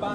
5